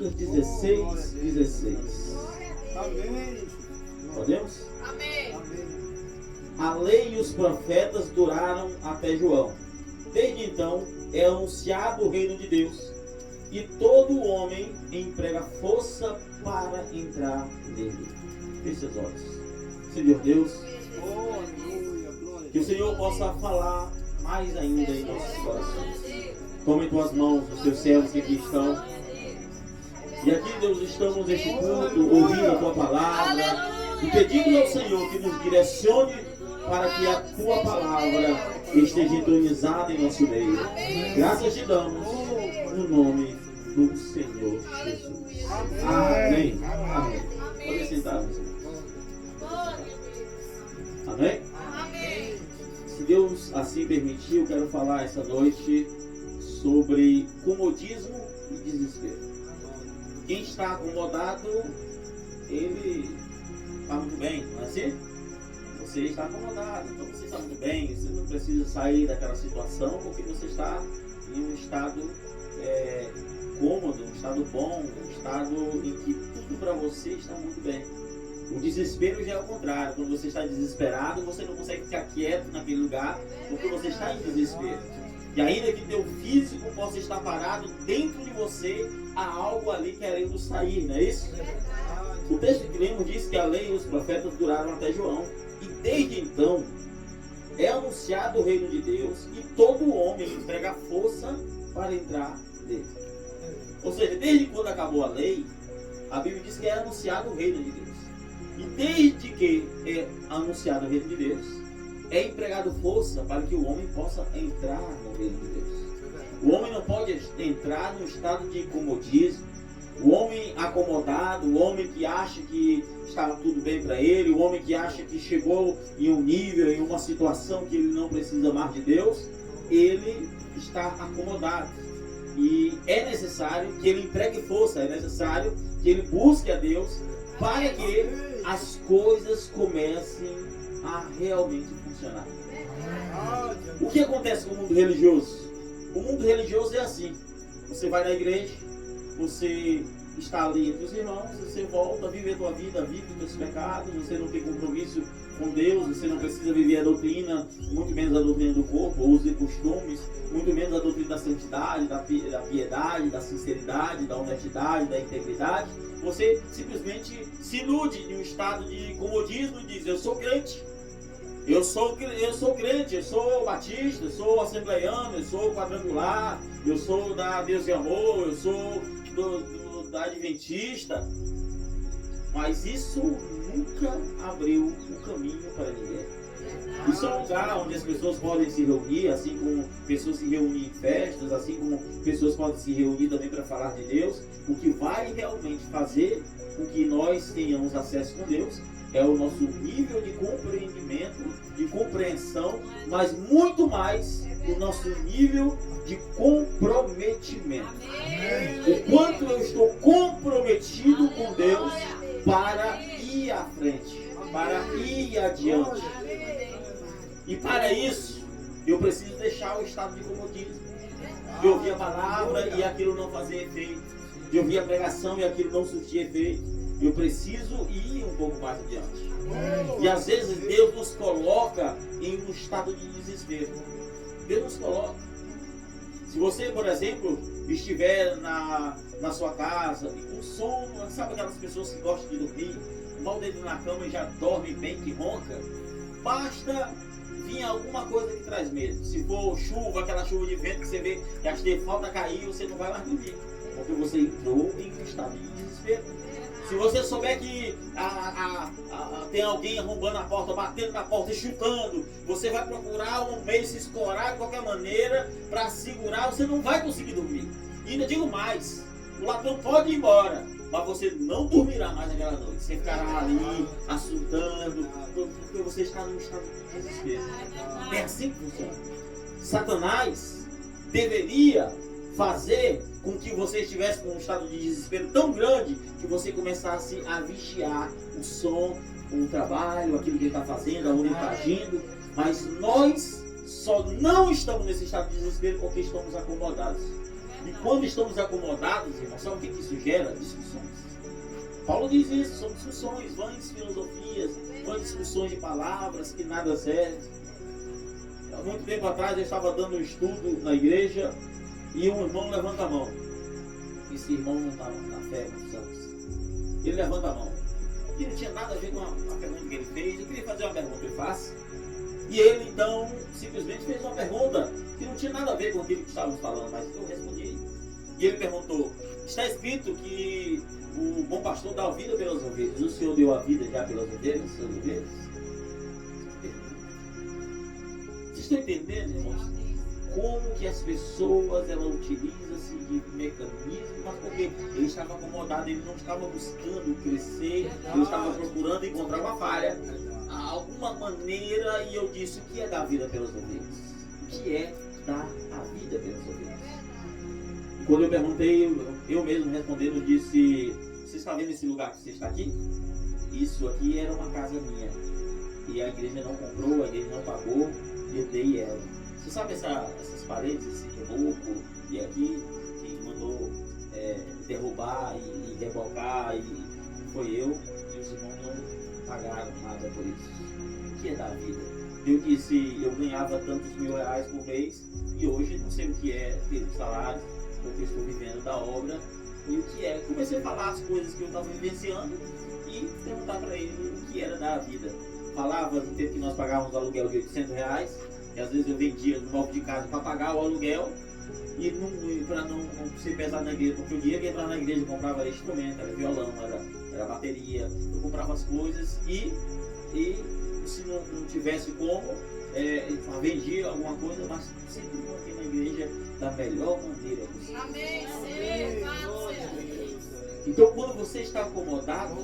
Lucas 16, 16. Amém. Podemos? Amém. A lei e os profetas duraram até João. Desde então é anunciado o reino de Deus, e todo homem emprega força para entrar nele. Feche seus olhos. Senhor Deus, Oh, aleluia, glória. que o Senhor possa falar mais ainda em nossos corações. Tome em tuas mãos os teus servos que aqui estão. E aqui, Deus, estamos neste culto, ouvindo a tua palavra e pedindo ao Senhor que nos direcione para que a tua palavra esteja entronizada em nosso meio. Graças te damos no nome do Senhor Jesus. Amém. Amém. Pode sentar, meus irmãos. Amém? Amém. Se Deus assim permitir, eu quero falar essa noite sobre comodismo e desespero. Quem está acomodado, ele está muito bem, não é assim? Você está acomodado, então você está muito bem, você não precisa sair daquela situação porque você está em um estado cômodo, um estado bom, um estado em que tudo para você está muito bem. O desespero já é o contrário. Quando você está desesperado, você não consegue ficar quieto naquele lugar porque você está em desespero. E ainda que teu físico possa estar parado, dentro de você há algo ali querendo sair, não é isso? O texto que lemos diz que a lei e os profetas duraram até João. E desde então é anunciado o reino de Deus e todo homem emprega força para entrar nele. Ou seja, desde quando acabou a lei, a Bíblia diz que é anunciado o reino de Deus. E desde que é anunciado o reino de Deus, é empregado força para que o homem possa entrar no reino de Deus. O homem não pode entrar num estado de comodismo. O homem acomodado, o homem que acha que estava tudo bem para ele, o homem que acha que chegou em um nível, em uma situação que ele não precisa mais de Deus, ele está acomodado. E é necessário que ele empregue força, é necessário que ele busque a Deus para que as coisas comecem a realmente funcionar. O que acontece com o mundo religioso? O mundo religioso é assim: você vai na igreja, você está ali entre os irmãos, você volta a viver a tua vida, vive os teus pecados, você não tem compromisso com Deus, você não precisa viver a doutrina, muito menos a doutrina do corpo, os costumes, muito menos a doutrina da santidade, da piedade, da sinceridade, da honestidade, da integridade. Você simplesmente se ilude em um estado de comodismo e diz: eu sou crente. Eu sou crente, eu sou batista, eu sou assembleiano, eu sou quadrangular, eu sou da Deus de Amor, eu sou da Adventista. Mas isso nunca abriu o caminho para ninguém. Isso é um lugar onde as pessoas podem se reunir, assim como pessoas se reúnem em festas, assim como pessoas podem se reunir também para falar de Deus. O que vai realmente fazer com que nós tenhamos acesso com Deus é o nosso nível de compreendimento, de compreensão, mas muito mais o nosso nível de comprometimento. O quanto eu estou comprometido com Deus para ir à frente, para ir adiante. E para isso, eu preciso deixar o estado de comodismo. De ouvir a palavra e aquilo não fazer efeito. De ouvir a pregação e aquilo não surtir efeito. Eu preciso ir um pouco mais adiante. E às vezes Deus nos coloca em um estado de desespero. Deus nos coloca. Se você, por exemplo, estiver na sua casa e com sono, sabe aquelas pessoas que gostam de dormir, mal dentro na cama e já dorme bem, que ronca, basta vir alguma coisa que traz medo. Se for chuva, aquela chuva de vento que você vê que as falta cair, você não vai mais dormir, porque você entrou em um estado de desespero. Se você souber que tem alguém arrombando a porta, batendo na porta e chutando, você vai procurar um meio de se escorar de qualquer maneira para segurar, você não vai conseguir dormir. E ainda digo mais, o ladrão pode ir embora, mas você não dormirá mais naquela noite. Você ficará ali, assustando, porque você está num estado de desespero. É assim que funciona. Satanás deveria fazer com que você estivesse com um estado de desespero tão grande que você começasse a vigiar o som, o trabalho, aquilo que ele está fazendo, aonde ele está agindo. Mas nós só não estamos nesse estado de desespero porque estamos acomodados. E quando estamos acomodados, irmãos, sabe o que isso gera? Discussões. Paulo diz isso, são discussões, vãs filosofias, vãs discussões de palavras que nada servem. Há muito tempo atrás eu estava dando um estudo na igreja e um irmão levanta a mão. Esse irmão não estava na fé, muitos anos. Ele levanta a mão. E não tinha nada a ver com a pergunta que ele fez. Eu queria fazer uma pergunta, ele faz. E ele então simplesmente fez uma pergunta que não tinha nada a ver com aquilo que estávamos falando, mas eu respondi. E ele perguntou: está escrito que o bom pastor dá a vida pelas ovelhas. O Senhor deu a vida já pelas ovelhas, suas ovelhas? Vocês estão entendendo, irmãos? Como que as pessoas utilizam-se de mecanismos, mas porque ele estava acomodado, ele não estava buscando crescer, ele estava procurando encontrar uma falha, alguma maneira. E eu disse: o que é dar a vida pelas ovelhas? O que é dar a vida pelas ovelhas? E quando eu perguntei, eu mesmo respondendo, disse: você está vendo esse lugar que você está aqui? Isso aqui era uma casa minha, e a igreja não comprou, a igreja não pagou, e eu dei ela. Você sabe essas paredes, esse reboco, e aqui quem mandou derrubar e rebocar, e foi eu, e os irmãos não pagaram nada por isso. O que é da vida? Eu disse: eu ganhava tantos R$1.000 por mês, e hoje não sei o que é ter um salário, porque eu estou vivendo da obra, e o que é. Comecei a falar as coisas que eu estava vivenciando e perguntar para ele o que era da vida. Falava do tempo que nós pagávamos aluguel de R$800, e às vezes eu vendia no móvel de casa para pagar o aluguel e para não ser pesado na igreja, porque o dinheiro que entrava na igreja eu comprava instrumento, era violão, era bateria, eu comprava as coisas e se não tivesse como, vendia alguma coisa, mas sempre manter na igreja da melhor maneira possível. Amém. Então, quando você está acomodado,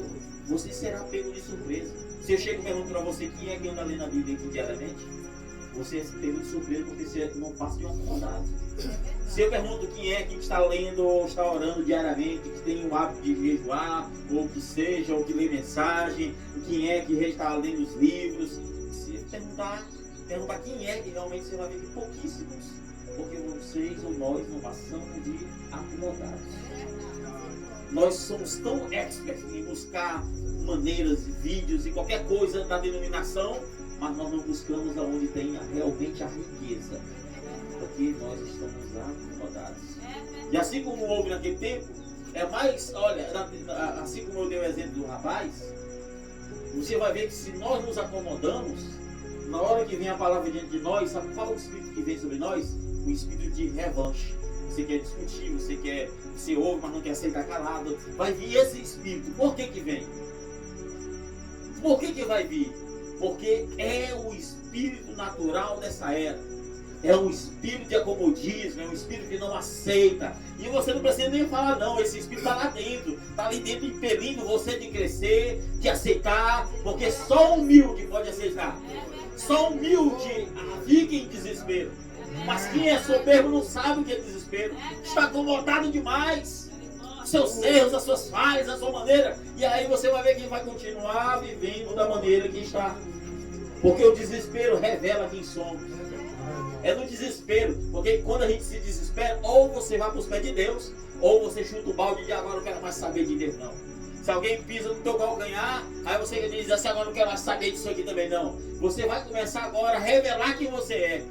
você será pego de surpresa. Se eu chego e pergunto para você quem é que anda lendo a Bíblia aqui diariamente, você é pego de surpresa porque você não passa de um acomodado. Se eu pergunto quem é que está lendo ou está orando diariamente, que tem o hábito de jejuar, ou que seja, ou que lê mensagem, quem é que está lendo os livros, se perguntar quem é que realmente, você vai ver que pouquíssimos, porque vocês ou nós não passamos de acomodados. Nós somos tão experts em buscar maneiras, vídeos e qualquer coisa da denominação, mas nós não buscamos aonde tem realmente a riqueza, porque nós estamos acomodados. E assim como houve naquele tempo, assim como eu dei o exemplo do rapaz, você vai ver que se nós nos acomodamos, na hora que vem a palavra diante de nós, sabe qual é o espírito que vem sobre nós? O espírito de revanche. Você quer discutir, você ouve, mas não quer aceitar calado. Vai vir esse espírito. Por que vem? Por que vai vir? Porque é o espírito natural dessa era. É um espírito de acomodismo, é um espírito que não aceita. E você não precisa nem falar não, esse espírito está lá dentro. Está ali dentro impelindo você de crescer, de aceitar, porque só humilde pode aceitar. Só humilde fica em desespero. Mas quem é soberbo não sabe o que é desespero. Está acomodado demais. Seus erros, as suas falhas, a sua maneira. E aí você vai ver que vai continuar vivendo da maneira que está. Porque o desespero revela quem somos. É no desespero. Porque quando a gente se desespera, ou você vai para os pés de Deus, ou você chuta o balde de agora não quero mais saber de Deus não. Se alguém pisa no teu calcanhar, aí você diz assim, agora não quero mais saber disso aqui também não. Você vai começar agora a revelar quem você é.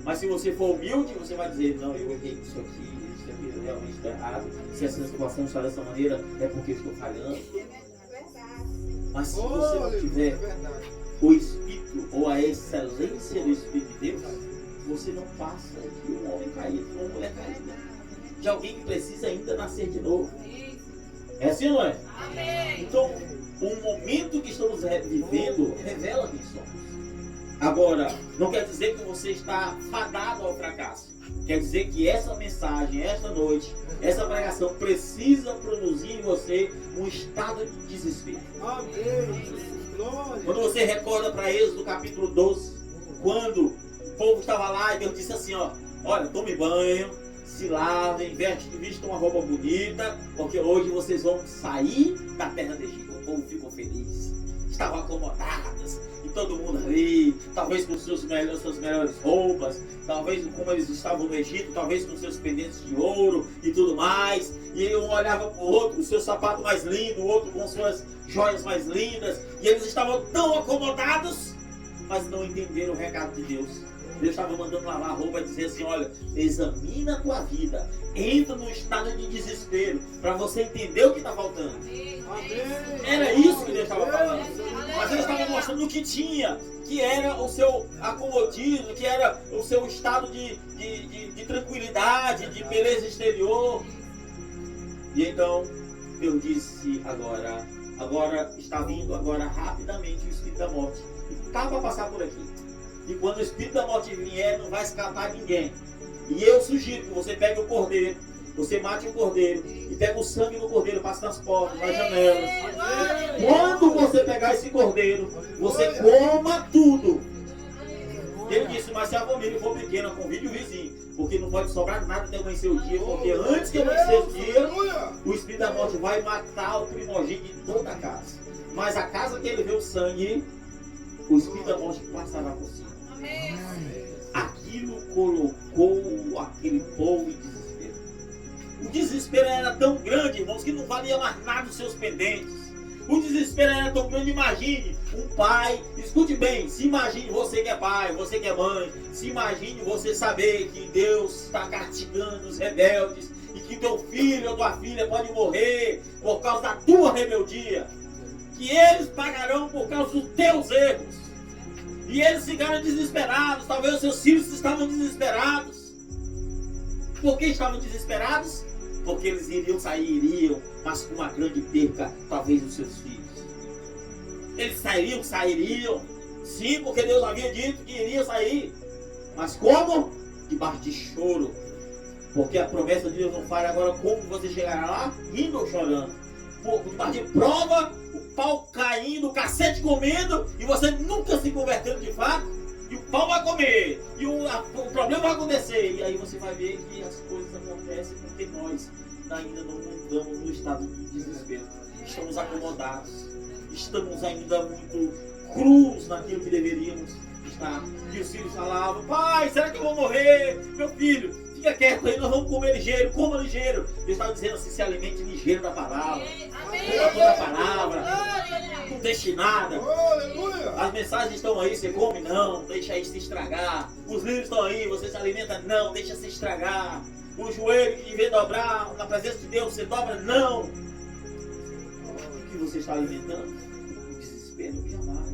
Mas se você for humilde, você vai dizer, não, eu errei isso aqui realmente está errado. Se essa situação está dessa maneira, é porque eu estou falhando. Mas se você não tiver o Espírito ou a excelência do Espírito de Deus, você não passa de um homem caído, de uma mulher caída, de alguém que precisa ainda nascer de novo. É assim ou não é? Amém. Então, o momento que estamos vivendo revela quem somos. Agora, não quer dizer que você está fadado ao fracasso. Quer dizer que essa mensagem, esta noite, essa pregação precisa produzir em você um estado de desespero. Amém. Quando você recorda para Êxodo capítulo 12, quando o povo estava lá e Deus disse assim, olha, tome banho, se lavem, vistam uma roupa bonita, porque hoje vocês vão sair da terra do Egito. O povo ficou feliz. estavam acomodadas, e todo mundo ali, talvez com suas melhores roupas, talvez como eles estavam no Egito, talvez com seus pendentes de ouro e tudo mais, e um olhava para o outro com o seu sapato mais lindo, o outro com suas joias mais lindas, e eles estavam tão acomodados, mas não entenderam o recado de Deus. Deus estava mandando lavar a roupa e dizer assim: olha, examina a tua vida, entra num estado de desespero, para você entender o que está faltando. Era isso que Deus estava falando. Mas Ele estava mostrando o que tinha, que era o seu acomodismo, que era o seu estado de tranquilidade, de beleza exterior. E então Deus disse: agora está vindo agora rapidamente o Espírito da morte. Está para passar por aqui. E quando o Espírito da morte vier, não vai escapar ninguém. E eu sugiro que você pegue o cordeiro, você mate o cordeiro e pega o sangue do cordeiro, passe nas portas, nas janelas. Quando você pegar esse cordeiro, você coma tudo. Ele disse: mas se a família for pequena, convide o vizinho, porque não pode sobrar nada até amanhecer o dia, porque antes que amanhecer o dia, o Espírito da morte vai matar o primogênito de toda a casa. Mas a casa que ele vê o sangue, o Espírito da morte passará por cima. Aquilo colocou aquele povo em desespero. O desespero era tão grande, irmãos, que não valia mais nada os seus pendentes. O desespero era tão grande. Imagine um pai, escute bem, se imagine você que é pai, você que é mãe, se imagine você saber que Deus está castigando os rebeldes e que teu filho ou tua filha pode morrer por causa da tua rebeldia, que eles pagarão por causa dos teus erros. E eles ficaram desesperados. Talvez os seus filhos estavam desesperados. Por que estavam desesperados? Porque eles iriam, mas com uma grande perca, talvez, dos seus filhos. Eles sairiam. Sim, porque Deus havia dito que iriam sair. Mas como? Debaixo de choro. Porque a promessa de Deus não falha. Agora, como você chegará lá? Rindo ou chorando? Por debaixo de prova, o pau caindo, o cacete comendo, e você nunca se convertendo de fato, e o pau vai comer, e o problema vai acontecer, e aí você vai ver que as coisas acontecem porque nós ainda não mudamos no estado de desespero. Estamos acomodados, estamos ainda muito crus naquilo que deveríamos estar. E os filhos falavam: pai, será que eu vou morrer? Meu filho, fica quieto aí, nós vamos comer ligeiro, coma ligeiro. Deus estava dizendo assim: se alimente ligeiro da palavra, coma toda a palavra, não deixe nada. As mensagens estão aí, você come? Não, deixa aí se estragar. Os livros estão aí, você se alimenta? Não, deixa se estragar. O joelho que vem dobrar na presença de Deus, você dobra? Não. O que você está alimentando? O desespero? Jamais.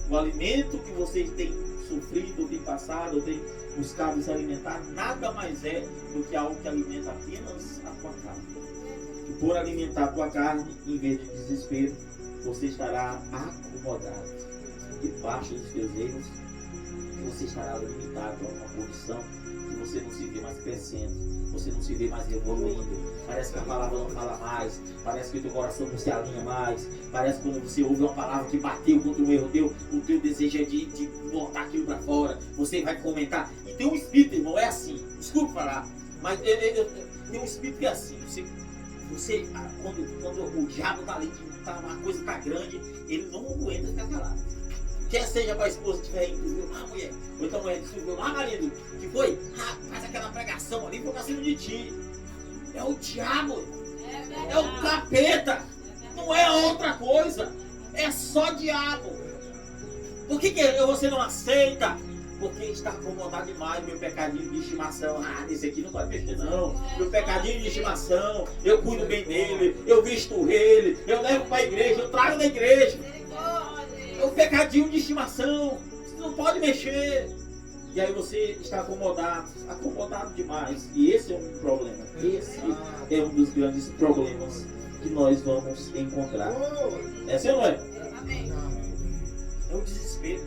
O alimento que você tem sofrido, tem passado, tem buscado se alimentar, nada mais é do que algo que alimenta apenas a tua carne. E por alimentar a tua carne, em vez de desespero, você estará acomodado debaixo dos teus erros, você estará limitado a uma condição que você não se vê mais crescendo, você não se vê mais evoluindo. Parece que a palavra não fala mais, parece que o teu coração não se alinha mais, parece que quando você ouve uma palavra que bateu contra um erro teu, o teu desejo é de botar aquilo para fora, você vai comentar. E tem um espírito, irmão, é assim, desculpe falar, mas tem um espírito que é assim, você quando o diabo está ali, uma coisa está grande, ele não aguenta ficar calado. Quer seja para a esposa que estiver indo, mulher, ou então a mulher disse: marido, que foi? Faz aquela pregação ali, foi pra cima de ti. É o diabo, é o capeta, não é outra coisa, é só diabo. Por que você não aceita? Porque está acomodado demais, meu pecadinho de estimação. Esse aqui não pode mexer não. Meu pecadinho de estimação, eu cuido bem dele, eu visto ele, eu levo para a igreja, eu trago da igreja. É um pecadinho de estimação, você não pode mexer. E aí você está acomodado demais. E esse é um problema. Esse é um dos grandes problemas que nós vamos encontrar. É assim ou não é? É o desespero.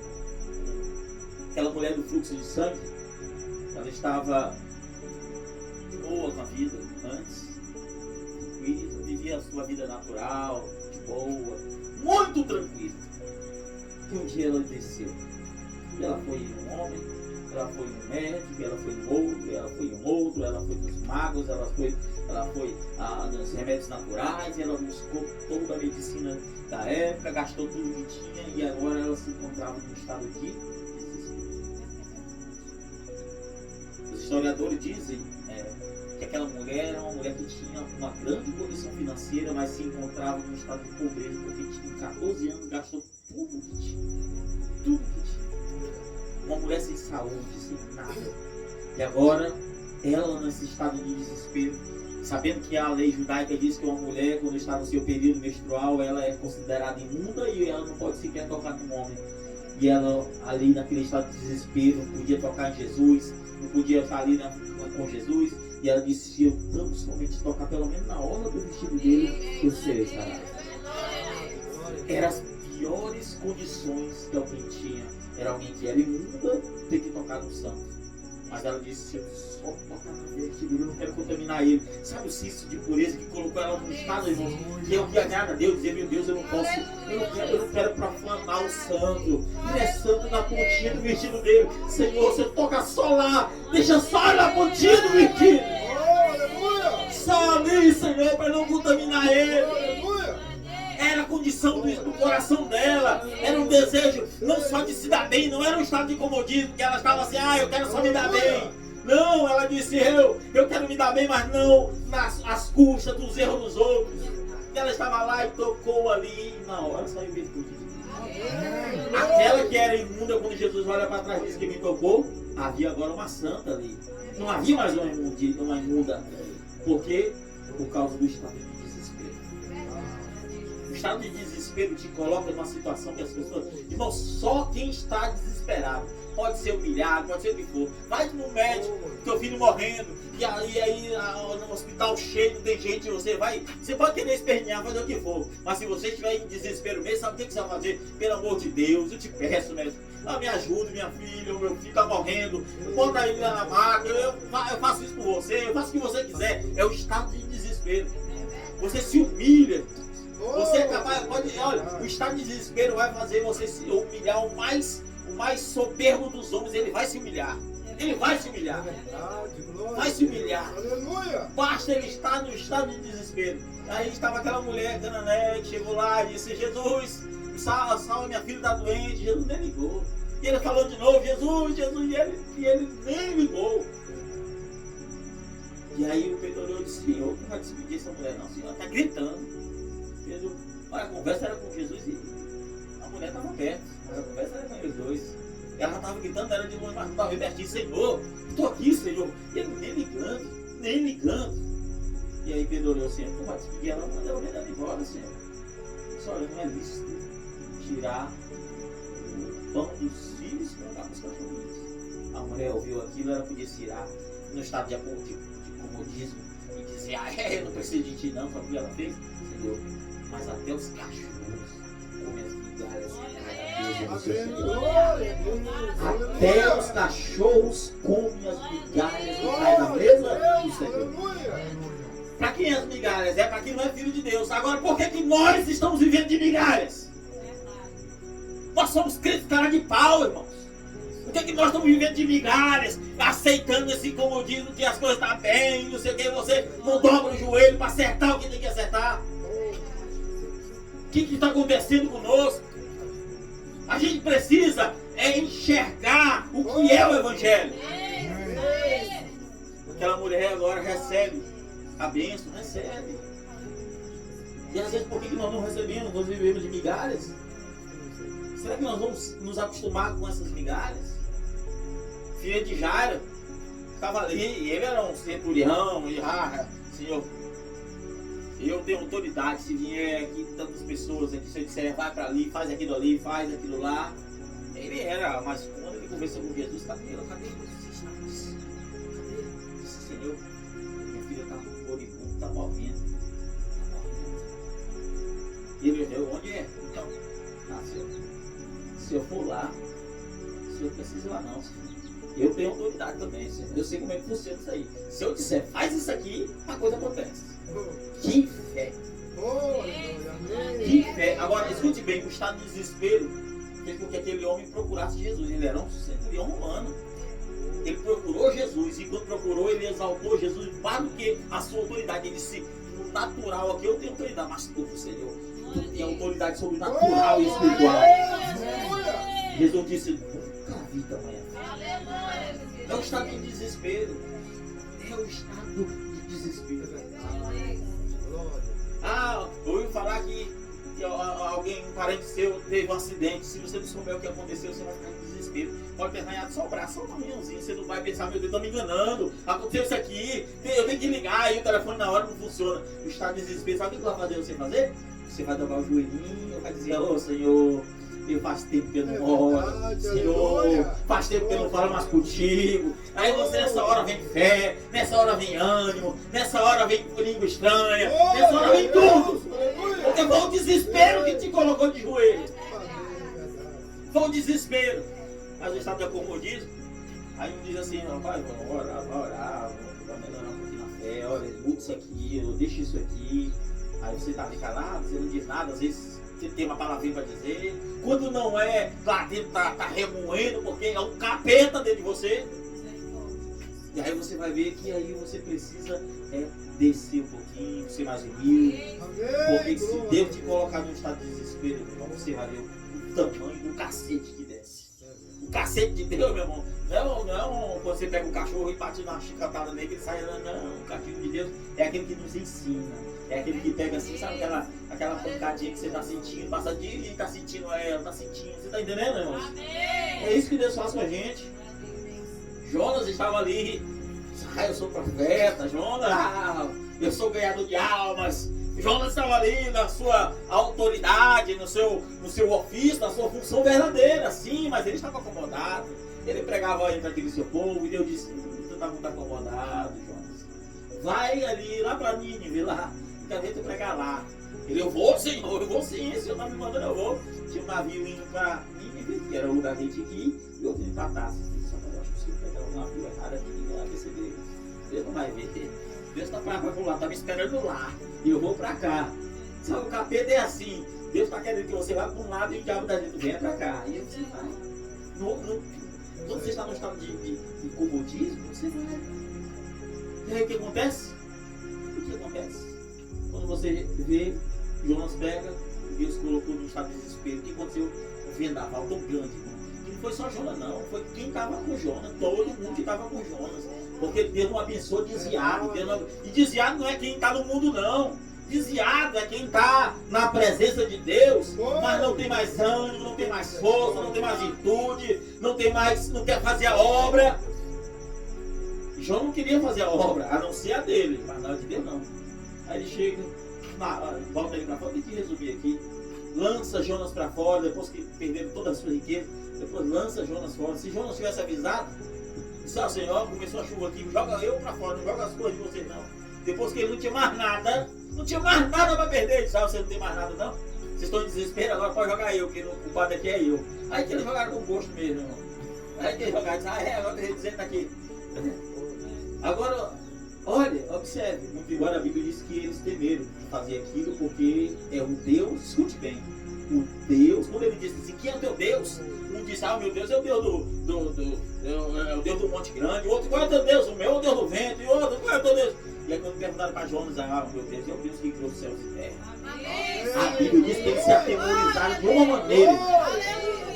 Aquela mulher do fluxo de sangue, ela estava de boa com a vida antes, tranquila, vivia a sua vida natural, de boa, muito tranquila. E um dia ela desceu. E ela foi um homem, ela foi um médico, ela foi um outro, ela foi um outro, ela foi dos magos, ela foi Ela foi nos remédios naturais, ela buscou toda a medicina da época, gastou tudo que tinha e agora ela se encontrava num estado de desespero. Os historiadores dizem que aquela mulher era uma mulher que tinha uma grande condição financeira, mas se encontrava num estado de pobreza, porque tinha 14 anos, gastou tudo que tinha. Tudo que tinha. Uma mulher sem saúde, sem nada. E agora, ela nesse estado de desespero, sabendo que a lei judaica diz que uma mulher, quando está no seu período menstrual, ela é considerada imunda e ela não pode sequer tocar num homem. E ela, ali naquele estado de desespero, não podia tocar em Jesus, não podia estar ali com Jesus. E ela disse: se eu tão somente tocar pelo menos na orla do vestido dele, eu serei sarada. Eram as piores condições que alguém tinha. Era alguém que era imunda, ter que tocar no santo. Mas ela disse: se eu só tocar no vestido dele, eu não quero contaminar ele. Sabe o cisto de pureza que colocou ela no estado, irmãos? Que eu ia ganhar a Deus, dizer: meu Deus, eu não posso, eu não quero profanar o santo. Ele é santo na pontinha do vestido dele. Senhor, se eu tocar só lá, deixa só na pontinha do vestido. Só ali, Senhor, para não contaminar ele. Era a condição do coração dela. Era um desejo não só de se dar bem, não era um estado de comodismo, que ela estava assim: eu quero só me dar bem. Não, ela disse: eu quero me dar bem, mas não às custas dos erros dos outros. E ela estava lá e tocou ali, e na hora saiu virtude. Aquela que era imunda, quando Jesus olha para trás e diz que me tocou, havia agora uma santa ali. Não havia mais uma imunda. Por quê? Por causa do estado de desespero. O estado de desespero te coloca numa situação que as pessoas... Irmão, só quem está desesperado pode ser humilhado, pode ser o que for. Vai no médico, teu filho morrendo, e aí no hospital cheio, não tem gente, você pode querer espernear, fazer o que for. Mas se você estiver em desespero mesmo, sabe o que você vai fazer? Pelo amor de Deus, eu te peço, médico. Me ajude, minha filha, o meu filho está morrendo. Bota ele na máquina, eu faço isso por você, eu faço o que você quiser. É o estado de desespero. Você se humilha. Você é capaz, olha, o estado de desespero vai fazer você se humilhar o mais soberbo dos homens. Ele vai se humilhar. Ele vai se humilhar. Vai se humilhar. Basta ele estar no estado de desespero. Aí estava aquela mulher cananeia que chegou lá e disse: Jesus, salva, minha filha está doente. Jesus nem ligou. E ele falou de novo: Jesus, e ele nem ligou. E aí o Pedro olhou e disse: Senhor, não vai despedir essa mulher não, senhor, está gritando. Pedro, olha, a conversa era com Jesus e a mulher estava perto. A conversa era com eles dois. Ela estava gritando, era de longe, mas não estava pertinho. Senhor, estou aqui, Senhor. E ele nem ligando. E aí Pedro olhou: Senhor, tu vai despedir ela, manda ela embora, Senhor. Só não é lícito tirar o pão dos filhos para dar para os cachorrinhos. A mulher ouviu aquilo, ela podia se irar no estado de comodismo e dizer: eu não preciso de ti não, sabe o que ela fez? Senhor, mas até os cachorros comem as migalhas que cai na mesa do Senhor. Até os cachorros comem as migalhas que cai na mesa do Senhor. Para quem as migalhas? É para quem não é filho de Deus. Agora, por que nós estamos vivendo de migalhas? Nós somos crentes cara de pau, irmãos. Por que nós estamos vivendo de migalhas, aceitando esse comodismo que as coisas estão bem, não sei o que, você não dobra o joelho para acertar o que tem que acertar? O que está acontecendo conosco? A gente precisa enxergar o que é o Evangelho. Aquela mulher agora recebe a bênção, recebe. E às vezes por que nós não recebemos? Nós vivemos de migalhas. Será que nós vamos nos acostumar com essas migalhas? Filha de Jairo estava ali, e ele era um centurião, e Senhor, eu tenho autoridade, se vier aqui tantas pessoas aqui, se eu disser vai para ali, faz aquilo lá. Ele era, mas quando ele conversou com Jesus, cadê você? Cadê? Disse: Senhor, minha filha está moribunda, está morrendo. E ele olhou: onde é? Então, Senhor, se eu for lá, o senhor precisa ir lá não, Senhor. Eu tenho autoridade também, Senhor. Eu sei como é que funciona isso aí. Se eu disser faz isso aqui, a coisa acontece. Que fé! Que fé! Agora, escute bem, o estado de desespero fez com que aquele homem procurasse Jesus. Ele era um centurião romano. Ele procurou Jesus, e quando procurou, ele exaltou Jesus mais do que a sua autoridade. Ele disse, no natural aqui eu tenho autoridade, mas tu, Senhor, tu tem autoridade sobre o natural e espiritual. Jesus disse, nunca vi tamanha fé. É o estado de desespero. É o estado de desespero. Eu ouvi falar que alguém, um parente seu, teve um acidente. Se você não souber o que aconteceu, você vai ficar em desespero. Pode ter arranhado só o braço, só uma manhãzinha. Você não vai pensar, meu Deus, estão me enganando. Aconteceu isso aqui, eu tenho que ligar. E o telefone na hora não funciona. O estado de desespero, sabe o que vai fazer você fazer? Você vai dobrar o joelhinho, vai dizer, ô Senhor, eu faz tempo que eu não oro, Senhor, faz tempo que eu não falo mais contigo. Aí você nessa hora vem fé, nessa hora vem ânimo, nessa hora vem língua estranha, nessa hora vem tudo. Porque foi o desespero que te colocou de joelho. Foi o desespero. Mas o estado de acomodismo, aí um diz assim, rapaz, vamos orar, vai melhorar um pouquinho na fé, olha, muda isso aqui, deixa isso aqui. Aí você está ali calado, você não diz nada, às vezes você tem uma palavrinha para dizer. Quando não é, lá dentro tá remoendo, porque é um capeta dentro de você. E aí você vai ver que aí você precisa descer um pouquinho, ser mais humilde. Porque se Deus te colocar num estado de desespero, meu irmão, você vai ver o tamanho do cacete que desce. O cacete de Deus, meu irmão, não quando você pega um cachorro e bate na chicotada nele, ele sai, não, o cachorro de Deus é aquele que nos ensina. É aquele que pega assim, sabe aquela pancadinha que você tá sentindo, passa dia e tá sentindo ela, tá sentindo, você tá entendendo, irmãos? É isso que Deus faz com a gente. Jonas estava ali, eu sou profeta, Jonas, eu sou ganhador de almas. Jonas estava ali na sua autoridade, no seu ofício, na sua função verdadeira, sim, mas ele estava acomodado. Ele pregava entre aquele seu povo e Deus disse, você está muito acomodado, Jonas. Vai ali, lá para Nínive, lá. Quero ver tu pregar lá. Ele, eu vou, Senhor, eu vou sim, o Senhor está me mandando, eu vou. Tinha um navio indo para Nínive, que era o lugar que a gente ir, e outro indo para Tarso. Eu acho que se eu pegar um navio errado aqui, ninguém vai perceber. Deus não vai ver. Deus está para lá, está me esperando lá. E eu vou para cá. Sabe, o capeta é assim. Deus está querendo que você vá para um lado e o diabo da gente venha para cá. E aí você vai. Quando você está no estado de comodismo, você vai. E aí o que acontece? O que acontece? Quando você vê, Jonas pega, Deus colocou no estado de desespero. O que aconteceu? Um vendaval tão grande, irmão. E não foi só Jonas, não. Foi quem estava com Jonas. Todo mundo que estava com Jonas. Porque Deus não abençoa desviado. E desviado não é quem está no mundo, não. Desviado é quem está na presença de Deus, mas não tem mais ânimo, não tem mais força, não tem mais virtude, não quer fazer a obra. João não queria fazer a obra, a não ser a dele, mas não a de Deus não. Aí ele chega, volta ele para fora, tem que resumir aqui. Lança Jonas para fora, depois que perderam todas as suas riquezas, depois lança Jonas fora. Se Jonas tivesse avisado, disse, Senhor, começou a chuva aqui, joga eu para fora, não joga as coisas de vocês não. Depois que ele não tinha mais nada para perder, ele disse, você não tem mais nada não? Vocês estão em desespero, agora pode jogar eu, porque o culpado aqui é eu. Aí que eles jogaram com gosto mesmo, irmão. Aí que eles jogaram, disse, agora tem gente dizendo aqui. Agora, olha, observe, muito embora a Bíblia diz que eles temeram de fazer aquilo, porque é um Deus, escute bem, o Deus, quando ele disse assim, quem é o teu Deus? Um disse, meu Deus é o Deus o Deus do Monte Grande, o outro, qual é o teu Deus? O meu é o Deus do vento, e o outro, qual é o teu Deus? E aí quando perguntaram para Jonas, meu Deus é o Deus que criou os céus e terra. A Bíblia diz que eles se atemorizaram de uma maneira.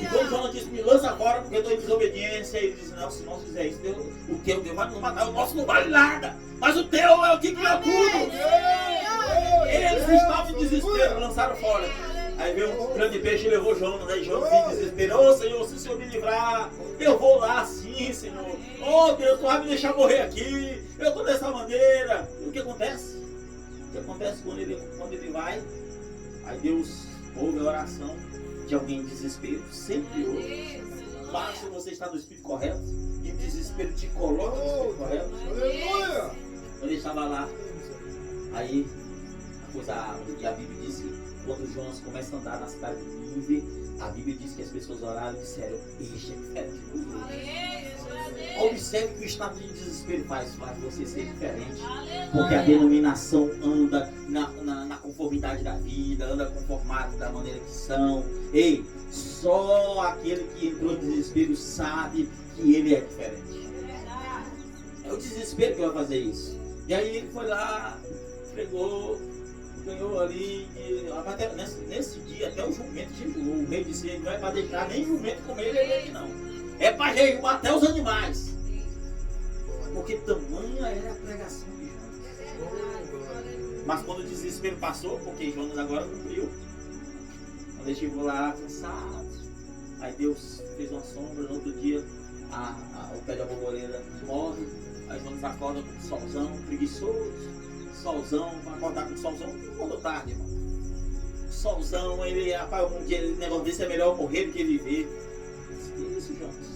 E quando Jonas disse, me lança fora porque eu estou em desobediência, ele disse, não, se não fizer isso, o teu Deus vai nos matar, o nosso não vale nada, mas o teu é o que criou tudo. Eles estavam em desespero, lançaram fora. Aí veio um grande peixe e levou Jonas. Aí Jonas se desesperou, Senhor, se o Senhor me livrar, eu vou lá sim, Senhor. Oh Deus, tu vai me deixar morrer aqui, eu estou dessa maneira. E o que acontece? O que acontece quando ele vai? Aí Deus ouve a oração de alguém em desespero, sempre ouve. Basta você estar no espírito correto, e o desespero te coloca no espírito correto. Quando ele estava lá, aí a Bíblia diz que quando Jonas começa a andar na cidade de Nínive, a Bíblia diz que as pessoas oraram e disseram, este é diferente dos outros. Observe que o estado de desespero faz você ser diferente. Porque a denominação anda na conformidade da vida, anda conformado da maneira que são. Ei, só aquele que entrou em desespero sabe que ele é diferente. o desespero que vai fazer isso. E aí ele foi lá, pregou, ganhou ali, até nesse dia até o jumento jejuou. O rei disse: não é para deixar nem jumento comer ele aqui não. É para jejuar até os animais. Porque tamanha era a pregação de Jonas. Mas quando o desespero passou, porque Jonas agora cumpriu. Quando ele chegou lá cansado, aí Deus fez uma sombra, no outro dia o pé da borboleta morre, aí Jonas acorda com o solzão, preguiçoso, solzão, vai acordar com o solzão, acordou tarde, irmão. Solzão, ele, rapaz, um dia esse negócio desse é melhor morrer do que viver. Que isso, Jonas?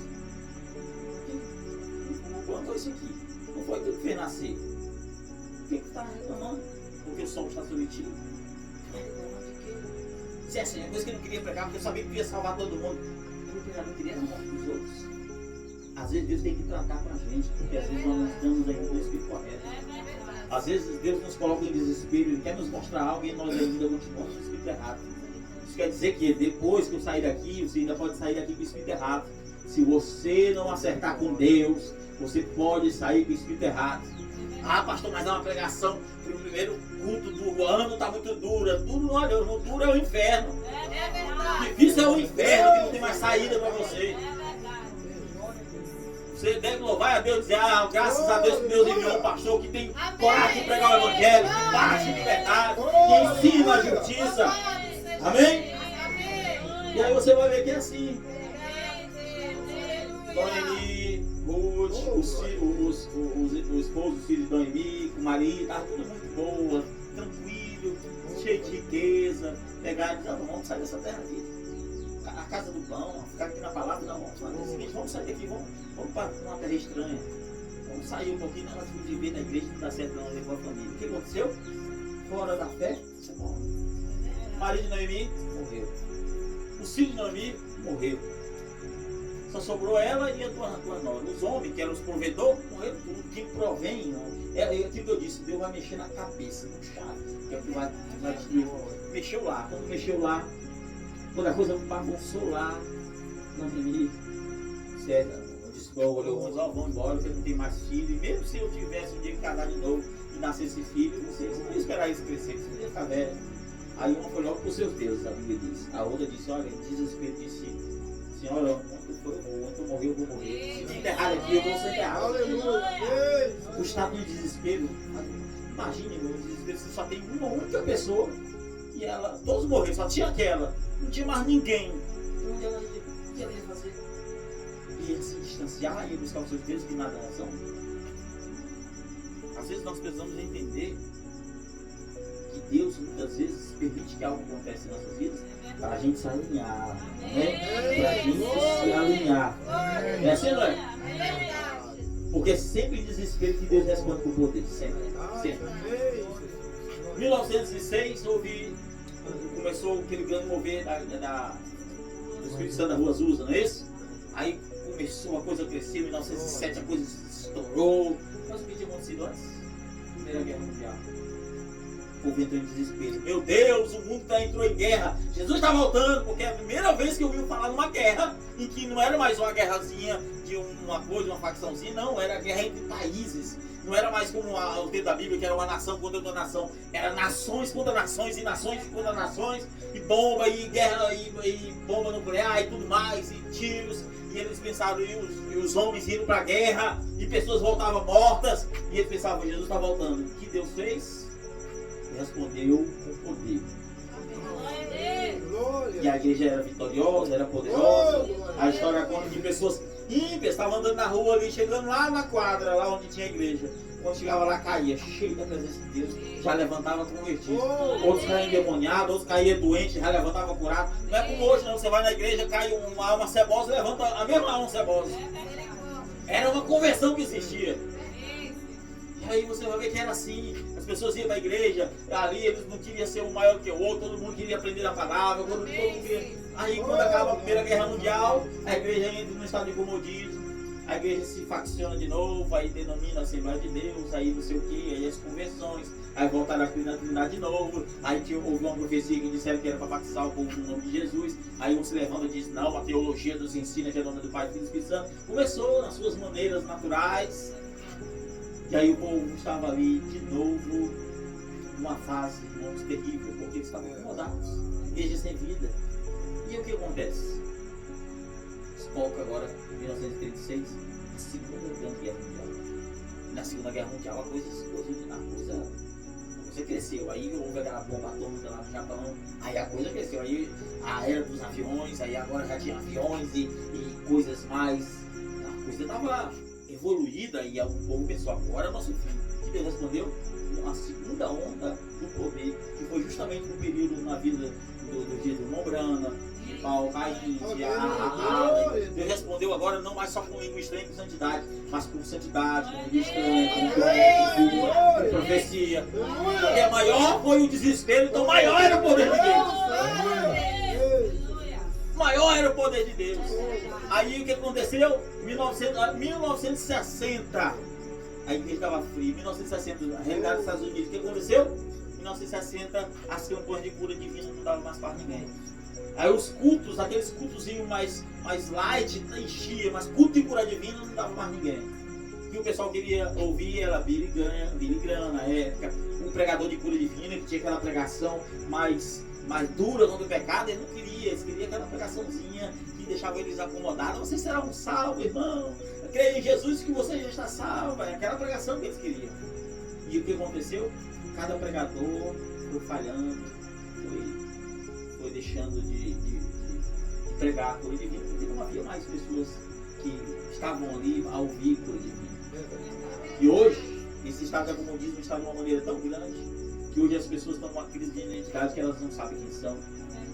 Não plantou isso aqui? Não foi tu que fez nascer? Por que está reclamando? Porque o sol está sobre ti? Se é assim, é coisa que eu não queria pregar, porque eu sabia que ia salvar todo mundo. Eu não queria a morte dos outros. Às vezes Deus tem que tratar com a gente, porque às vezes nós não estamos ainda no espírito correto. Às vezes Deus nos coloca em desespero, Ele quer nos mostrar algo e nós ainda continuamos no espírito errado. Isso quer dizer que depois que eu sair daqui, você ainda pode sair daqui com o espírito errado. Se você não acertar com Deus, você pode sair com o espírito errado. Ah, pastor, mas é uma pregação que o primeiro culto do ano está muito dura. Duro não duro é o inferno. É verdade. Difícil é o inferno, que não tem mais saída para você. Você deve louvar a Deus e dizer: graças a Deus que Deus enviou um pastor que tem coragem de pregar o evangelho, que bate de verdade, que ensina a justiça. Amém? E aí você vai ver que é assim. Noemi, Ruth, o esposo, o filho de Noemi, o marido, tá tudo muito boa, tranquilo, cheio de riqueza. Pegar e dizer: não, vamos sair dessa terra aqui. A casa do pão, ficar aqui na palavra, não, vamos fazer o seguinte: vamos sair daqui, vamos para uma terra estranha. Vamos sair um pouquinho, nós vamos viver na igreja, não dá certo não, levou a família. O que aconteceu? Fora da fé, você morre. O marido de Noemi morreu. O filho de Noemi morreu. Só sobrou ela e as duas noras. Os homens, que eram os provedores, morreram tudo. Quem provém, é aquilo que eu disse: Deus vai mexer na cabeça, no chave, que é o que vai destruir. Mexeu lá, quando mexeu lá, quando a coisa bagunçou lá, Noemi, certo? Olhou, vão embora, porque não tem mais filho. E mesmo se eu tivesse um dia que casar de novo e nascesse filho, vocês não iam esperar isso crescer, vocês iam ficar velho. Aí uma foi logo para os seus deuses, a Bíblia diz. A outra disse: olha, em desespero, disse: Senhora, quando for, eu morrer, eu vou morrer. Se me enterrar aqui, eu vou ser enterrado. O estado de desespero, imagine, o desespero, você só tem uma única pessoa e ela, todos morreram, só tinha aquela, não tinha mais ninguém. Então onde ela ia fazer? Ia se distanciar, ia buscar os seus deuses que nada são. Às vezes nós precisamos entender que Deus muitas vezes permite que algo aconteça em nossas vidas para a gente se alinhar, né? Para a gente se alinhar. É assim, não é? Porque é sempre em desespero que Deus responde com poder, sempre. Em 1906 começou aquele grande mover do Espírito Santo da Rua Azusa, não é isso? Aí começou a coisa a crescer, em 1907 a coisa estourou. Mas o que tinha acontecido antes? Primeira Guerra Mundial. O povo entrou em desespero. Meu Deus, o mundo entrou em guerra. Jesus está voltando, porque é a primeira vez que eu ouvi falar numa guerra em que não era mais uma guerrazinha de uma coisa, uma facçãozinha, não, era guerra entre países. Não era mais como o texto da Bíblia, que era uma nação contra outra nação. Era nações contra nações e nações contra nações. E bomba, e guerra, e bomba nuclear e tudo mais, e tiros. E eles pensavam, e os homens indo para a guerra, e pessoas voltavam mortas. E eles pensavam: Jesus está voltando. O que Deus fez? Respondeu com poder. E a igreja era vitoriosa, era poderosa. A história conta de pessoas ímpias estavam andando na rua ali, chegando lá na quadra, lá onde tinha a igreja. Quando chegava lá, caía, cheio da presença de Deus, já levantava convertido. Outros caíam endemoniados, outros caíam doentes, já levantava curado. Não é como hoje, não. Você vai na igreja, cai uma alma cebosa, levanta a mesma alma cebosa. Era uma conversão que existia. E aí você vai ver que era assim. As pessoas iam para a igreja, ali eles não queriam ser um maior que o outro, todo mundo queria aprender a palavra, todo mundo queria. Aí quando acaba a Primeira Guerra Mundial, a igreja entra no estado de comodismo, a igreja se facciona de novo, aí denomina a Assembleia de Deus, aí não sei o que, aí as conversões, aí voltaram a Trindade de novo, aí houve uma profecia que disseram que era para batizar o povo no nome de Jesus, aí um se levanta e diz: não, a teologia nos ensina que é o nome do Pai, Filho e Espírito Santo. Começou nas suas maneiras naturais. E aí o povo estava ali de novo numa fase muito terrível, porque eles estavam incomodados, igreja sem vida. E o que acontece? Foca agora em 1936, a Segunda Grande Guerra Mundial. Na Segunda Guerra Mundial a coisa cresceu. Aí houve aquela bomba atômica lá no Japão, aí a coisa cresceu. Aí a era dos aviões, aí agora já tinha aviões e coisas mais. A coisa estava evoluída e o povo pensou, agora é o nosso fim. Que Deus respondeu? Uma segunda onda do poder, que foi justamente no período na vida do dia do irmão Brana, de Paulo, Caim, de Abraham. Deus respondeu agora não mais só com língua estranha, com santidade, mas com santidade, com língua estranha, com profecia. Porque maior foi o desespero, então maior era o poder de Deus. Maior era o poder de Deus. Aí o que aconteceu? 1960, a igreja estava fria. 1960, a realidade dos Estados Unidos. O que aconteceu? 1960, as campanhas de cura divina não davam mais para ninguém. Aí os cultos, aqueles cultozinhos mais light, enchia, mas culto de cura divina não dava mais ninguém. O que o pessoal queria ouvir era Billy Graham na época, um pregador de cura divina, que tinha aquela pregação mais dura contra o pecado. Eles não queriam, eles queriam aquela pregaçãozinha que deixava eles acomodados. Você será um salvo, irmão. Creia em Jesus que você já está salvo. É aquela pregação que eles queriam. E o que aconteceu? Cada pregador foi falhando, foi deixando de pregar a cura divina, porque não havia mais pessoas que estavam ali a ouvir a cura divina. E hoje, esse estado de acomodismo está de uma maneira tão grande que hoje as pessoas estão numa crise de identidade que elas não sabem quem são.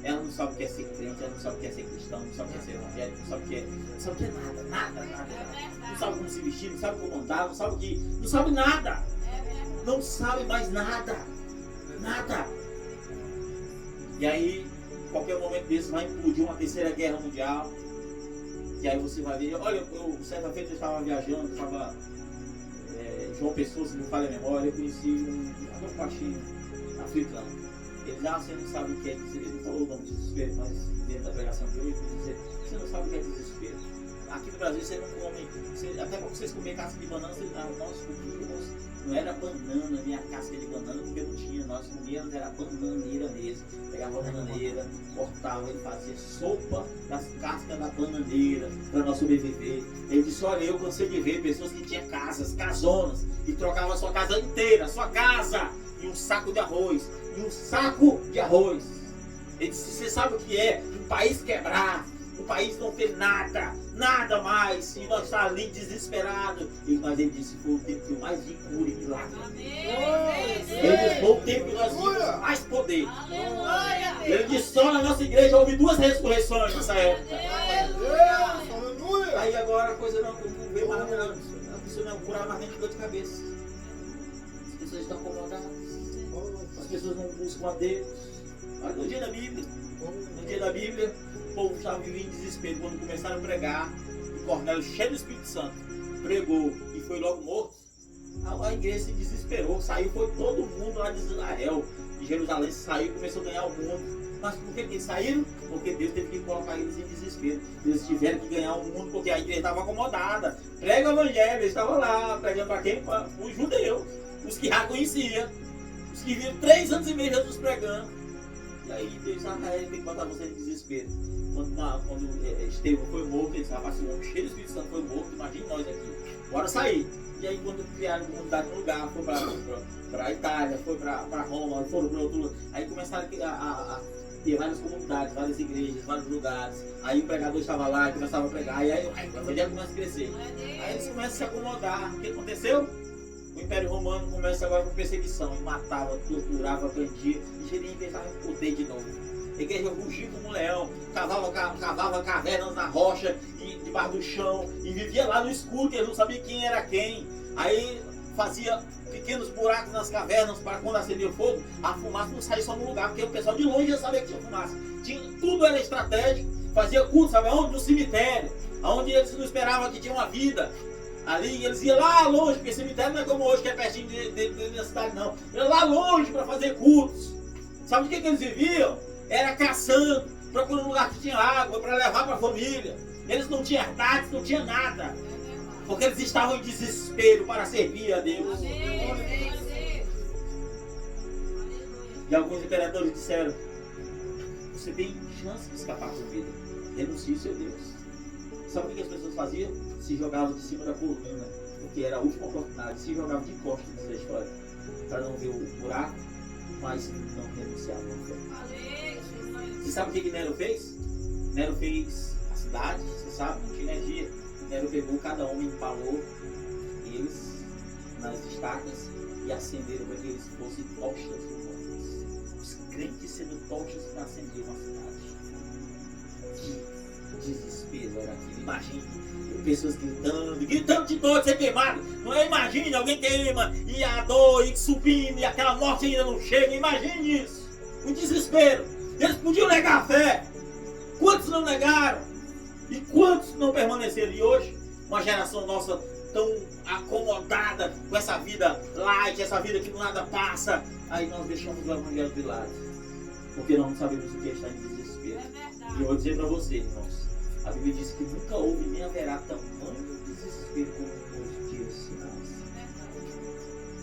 Elas não sabem o que é ser crente, elas não sabem o que é ser cristão, não sabem o que é ser evangélico, não sabem o que é nada. Não sabem como se vestir, não sabem como andar, não sabe nada. Não sabe mais nada. E aí, qualquer momento desse vai implodir uma terceira guerra mundial. E aí você vai ver, olha, certa feita eu estava viajando, estava João Pessoa, se não falha a memória, eu conheci um baixinho africano. Ele você não sabe o que é desespero. Ele não falou o nome de desespero, mas dentro da pregação de hoje, ele dizer, você não sabe o que é desespero. Aqui no Brasil você não come, até para vocês comerem casca de banana, nós comíamos, não era banana, nem a casca de banana, porque não tinha, nós comíamos, era bananeira mesmo. Pegava a bananeira, cortava e fazia sopa das cascas da bananeira para nós sobreviver. Ele disse, olha, eu cansei de ver pessoas que tinham casas, casonas, e trocavam a sua casa inteira, sua casa, e um saco de arroz. Ele disse, você sabe o que é um país quebrar, um país não ter nada mais, e nós estamos ali desesperados. Mas ele disse, foi o tempo que eu mais vi cura e milagre. Ele disse, foi o tempo que nós vimos mais poder. Ele disse, só na nossa igreja houve 2 ressurreições nessa época. Aí agora a coisa não veio mais nada. A pessoa não curar mais nem de dor de cabeça. As pessoas estão incomodadas. As pessoas não buscam a Deus. Mas no dia da Bíblia, o povo estava vivendo em desespero quando começaram a pregar. E Cornélio, cheio do Espírito Santo, pregou e foi logo morto. A igreja se desesperou, saiu, foi todo mundo lá de Israel, de Jerusalém, saiu e começou a ganhar o mundo. Mas por que eles saíram? Porque Deus teve que colocar eles em desespero. Eles tiveram que ganhar o mundo porque a igreja estava acomodada. Prega o evangelho, eles estavam lá, pregando para quem? Para os judeus, os que já conheciam, os que viram 3 anos e meio Jesus pregando. E aí Deus disse, tem que botar você em desespero. Quando Estevão foi morto, ele disse, rapaz, esse homem cheio do Espírito Santo foi morto, imagine nós aqui, bora sair. E aí quando criaram comunidade no lugar, foi para a Itália, foi para Roma, foram para outro lugar. Aí começaram a ter várias comunidades, várias igrejas, vários lugares. Aí o pregador estava lá e começava a pregar, e aí o evangelho começa a crescer. Aí eles começam a se acomodar. O que aconteceu? O Império Romano começa agora com perseguição, e matava, torturava, prendia, e Jerusalém empezava a poder de novo. A igreja rugia como um leão, cavava cavernas na rocha, e debaixo do chão, e vivia lá no escuro, que ele não sabia quem era quem. Aí fazia pequenos buracos nas cavernas para quando acendia o fogo, a fumaça não saía só no lugar, porque o pessoal de longe já sabia que tinha fumaça. Tudo era estratégico, fazia culto, sabe aonde? No cemitério, onde eles não esperavam que tinha uma vida. Ali eles iam lá longe, porque cemitério não é como hoje, que é pertinho da cidade, não. Iam lá longe para fazer cultos. Sabe de que eles viviam? Era caçando, procurando um lugar que tinha água para levar para a família. Eles não tinham herdades, não tinham nada. Porque eles estavam em desespero para servir a Deus. E alguns imperadores disseram: você tem chance de escapar com vida. Denuncie o seu Deus. Sabe o que as pessoas faziam? Se jogavam de cima da coluna, porque era a última oportunidade. Se jogavam de costas nessa história, para não ver o buraco, mas não renunciavam à fé. Você sabe o que Nero fez? Nero fez a cidade, você sabe, não tinha energia. Nero pegou cada homem, empalou eles nas estacas e acenderam para que eles fossem tochas humanas. Os crentes sendo tochas para acender uma cidade. Que desespero era aquilo. Imagine pessoas gritando de dor de ser queimado. Não é? Imagine alguém queima e a dor e subindo e aquela morte ainda não chega. Imagine isso. O desespero. Eles podiam negar a fé. Quantos não negaram? E quantos não permaneceram? E hoje, uma geração nossa tão acomodada com essa vida light, essa vida que nada passa, aí nós deixamos o evangelho de lado. Porque nós não sabemos o que está em desespero. E eu vou dizer para você, irmãos, a Bíblia diz que nunca houve nem haverá tamanho desespero como nos dias finais.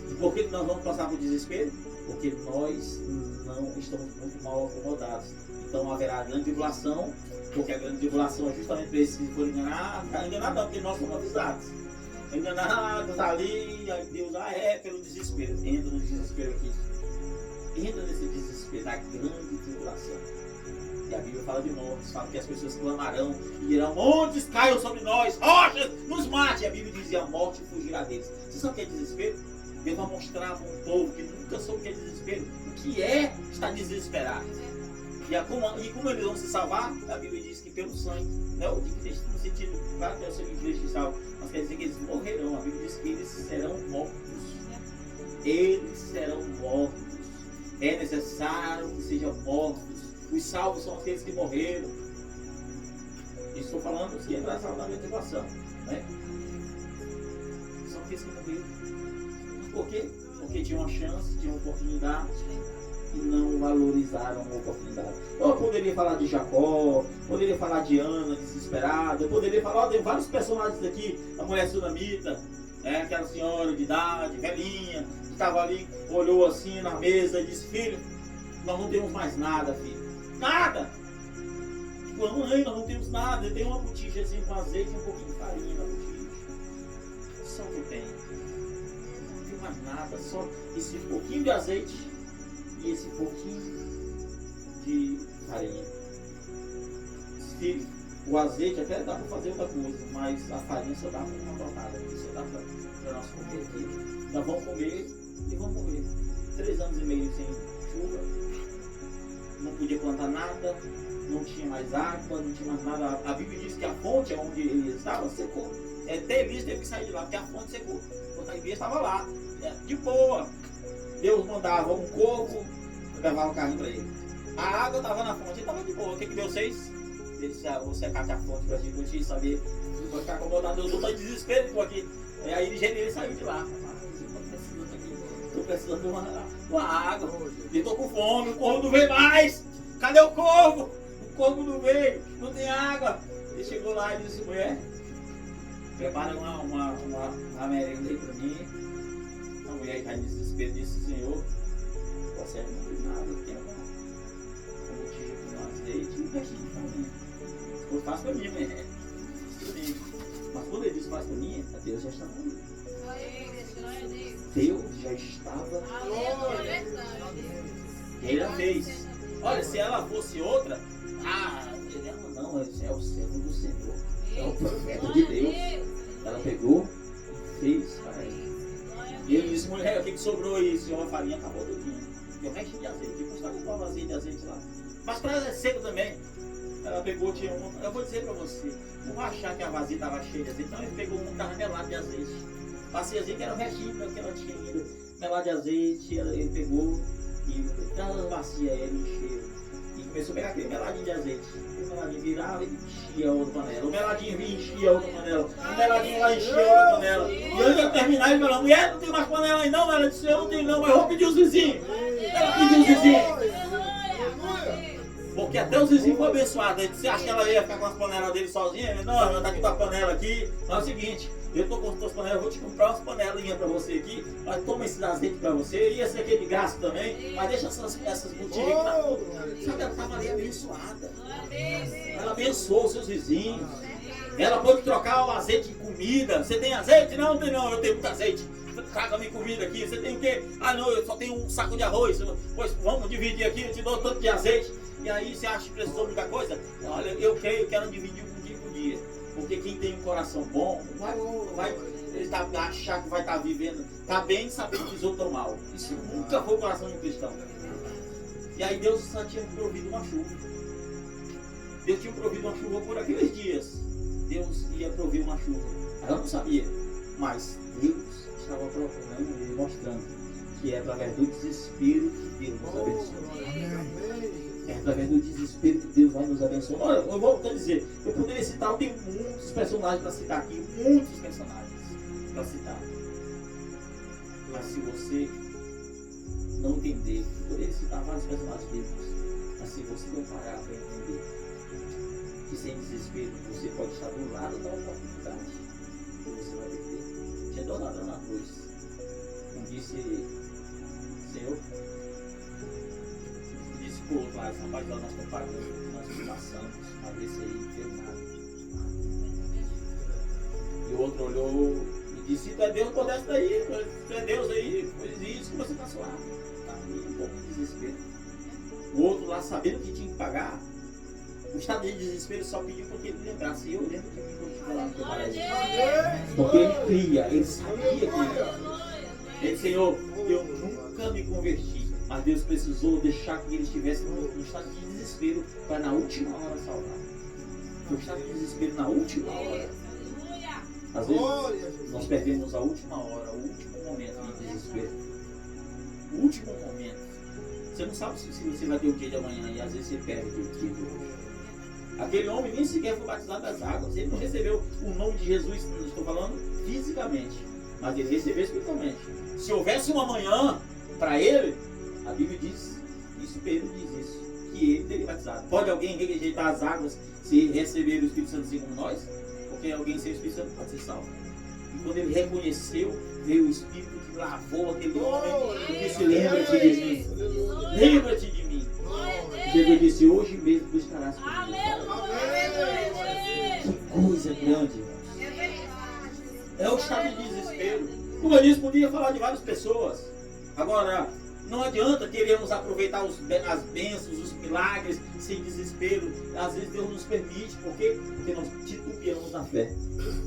E por que nós vamos passar por desespero? Porque nós não estamos muito mal acomodados. Então haverá a grande tribulação, porque a grande tribulação é justamente para esses que forem enganados não, porque nós somos avisados. Enganados ali, Deus, pelo desespero. Entra no desespero aqui. Entra nesse desespero da grande tribulação. E a Bíblia fala de mortes, fala que as pessoas clamarão e dirão: montes caiam sobre nós, rochas nos mate. E a Bíblia dizia: a morte fugirá deles. Você sabe o que é desespero? Deus vai mostrar para um povo que nunca soube o que é desespero, o que é estar desesperado. E como eles vão se salvar? A Bíblia diz que pelo sangue. Não no sentido, claro que é o sangue de Cristo que salva, mas quer dizer que eles morrerão. A Bíblia diz que eles serão mortos. Eles serão mortos. É necessário que sejam mortos. Os salvos são aqueles que morreram. Estou falando que é salvo na minha tribulação, né? São aqueles que morreram. Mas por quê? Porque tinham uma chance, tinham uma oportunidade e não valorizaram a oportunidade. Eu poderia falar de Jacó, poderia falar de Ana desesperada, eu poderia falar de vários personagens aqui, a mulher sunamita, aquela senhora de idade, velhinha, que estava ali, olhou assim na mesa e disse: filho, nós não temos mais nada, filho. Nada! Tipo, mãe, nós não temos nada. Eu tenho uma botija assim com azeite e um pouquinho de farinha na botija. Só que eu tenho. Não tenho mais nada, só esse pouquinho de azeite e esse pouquinho de farinha. Filho, o azeite até dá para fazer outra coisa, mas a farinha só dá para uma tortada aqui, só dá para nós comer aqui. Nós vamos comer e vamos morrer. 3 anos e meio sem chuva. Não podia plantar nada, não tinha mais água, não tinha mais nada. A Bíblia diz que a fonte onde ele estava secou. Até Elias teve que sair de lá, porque a fonte secou. Porque a Elias estava lá, de boa. Deus mandava um corvo, levava o carrinho para ele. A água estava na fonte, ele estava de boa. O que Deus fez? Ele disse: vou secar a fonte para a gente saber. Vou ficar acomodado, Deus está em desespero, estou aqui. Aí ele saiu de lá. Estou precisando de uma água. E estou com fome, o corvo não veio mais. Cadê o corvo? O corvo não veio, não tem água. Ele chegou lá e disse: mulher, prepara uma merenda aí para mim. A mulher está em desespero, disse: Senhor, você não tem nada, tem uma botija com azeite e um restinho de farinha. Faz para mim, mulher. Mas quando ele disse: faz para mim, Deus já estava ali. Deus já estava. E aí ela fez. Olha, se ela fosse outra, ela não, é o servo do Senhor, é o profeta de Deus. Ela pegou e fez para ele. E ele disse: mulher, o que sobrou aí? Senhor, a farinha acabou tudinho. E o resto de azeite, depois está com uma vazia de azeite lá. Mas para ela é cedo também. Ela pegou, tinha uma. Eu vou dizer para você, não vai achar que a vazia estava cheia de azeite, então ele pegou um carro melado de azeite. Passei assim que era o restinho que ela tinha ainda. Melado de azeite, ele pegou e cada bacia ele encheu. E começou a pegar aquele meladinho de azeite. O meladinho virava e enchia a outra panela. O meladinho vinha e enchia a outra panela. O meladinho lá enchia a outra panela. E antes de terminar, ele falou: mulher, não tem mais panela aí não. Ela disse: eu não tenho não, mas eu vou pedir os vizinhos. Ela pediu os vizinhos. Porque até os vizinhos foram abençoados. Você acha que ela ia ficar com as panelas dele sozinha? Não, ela tá aqui com a panela aqui. Mas é o seguinte, eu tô com as tuas panelas, eu vou te comprar umas panelinhas pra você aqui. Mas toma esses azeites pra você. E esse aqui é de graça também. Mas deixa essas botijas aqui na... Sabe, ela estava ali abençoada. Ela abençoou os seus vizinhos. Ela pode trocar o azeite em comida. Você tem azeite? Não, tem não. Eu tenho muito azeite. Traga minha comida aqui. Você tem o quê? Ah, não, eu só tenho um saco de arroz. Pois vamos dividir aqui, eu te dou tanto de azeite. E aí você acha que precisou de muita coisa? Olha, eu quero dividir um dia por dia. Porque quem tem um coração bom não vai achar que vai estar vivendo, está bem sabendo que os outros estão mal. Isso nunca foi o coração de um cristão. E aí Deus só tinha provido uma chuva. Deus tinha provido uma chuva por aqueles dias. Deus ia prover uma chuva. Ela não sabia. Mas Deus estava procurando e mostrando que é através do desespero que Deus nos abençoa. É através do desespero que Deus vai nos abençoar. Olha, eu volto a dizer, eu poderia citar, eu tenho muitos personagens para citar aqui, muitos personagens para citar. Mas se você não entender, eu poderia citar vários personagens bíblicos, mas se você não parar para entender que sem desespero você pode estar do lado da oportunidade que você vai perder. Tinha dois ladrões na cruz. Um disse, Senhor, disse para o outro lado, rapaz, nós estamos pagando, nós passamos, a ver se aí não fez nada. E o outro olhou e disse, se tu é Deus, pode daí, tu é Deus aí, pois isso que você está suave. Está um pouco de desespero. O outro lá, sabendo que tinha que pagar, o estado de desespero só pediu porque ele lembrasse. E eu lembro de mim quando eu falava no teu paraíso. Porque ele cria, ele sabia que ele ia. Ele disse, Senhor, eu nunca me converti. Mas Deus precisou deixar que ele estivesse no estado de desespero para na última hora salvar. Foi o estado de desespero na última hora. Às vezes nós perdemos a última hora, o último momento de desespero. O último momento. Você não sabe se você vai ter o dia de amanhã e às vezes você perde o dia de hoje. Aquele homem nem sequer foi batizado das águas. Ele não recebeu o nome de Jesus, não estou falando fisicamente, mas ele recebeu espiritualmente. Se houvesse um amanhã para ele, a Bíblia diz isso, Pedro diz isso, que ele teria batizado. Pode alguém rejeitar as águas se receber o Espírito Santo assim como nós? Porque alguém sem o Espírito Santo pode ser salvo. E quando ele reconheceu, veio o Espírito que lavou aquele homem e disse, lembra-te de mim. Lembra-te de mim. Jesus disse, hoje mesmo tu estarás comigo. Que coisa grande, irmãos. É o estado de desespero. Como eu disse, podia falar de várias pessoas. Agora, não adianta queremos aproveitar as bênçãos, os milagres, sem desespero. Às vezes Deus nos permite, por quê? Porque nós titubeamos na fé.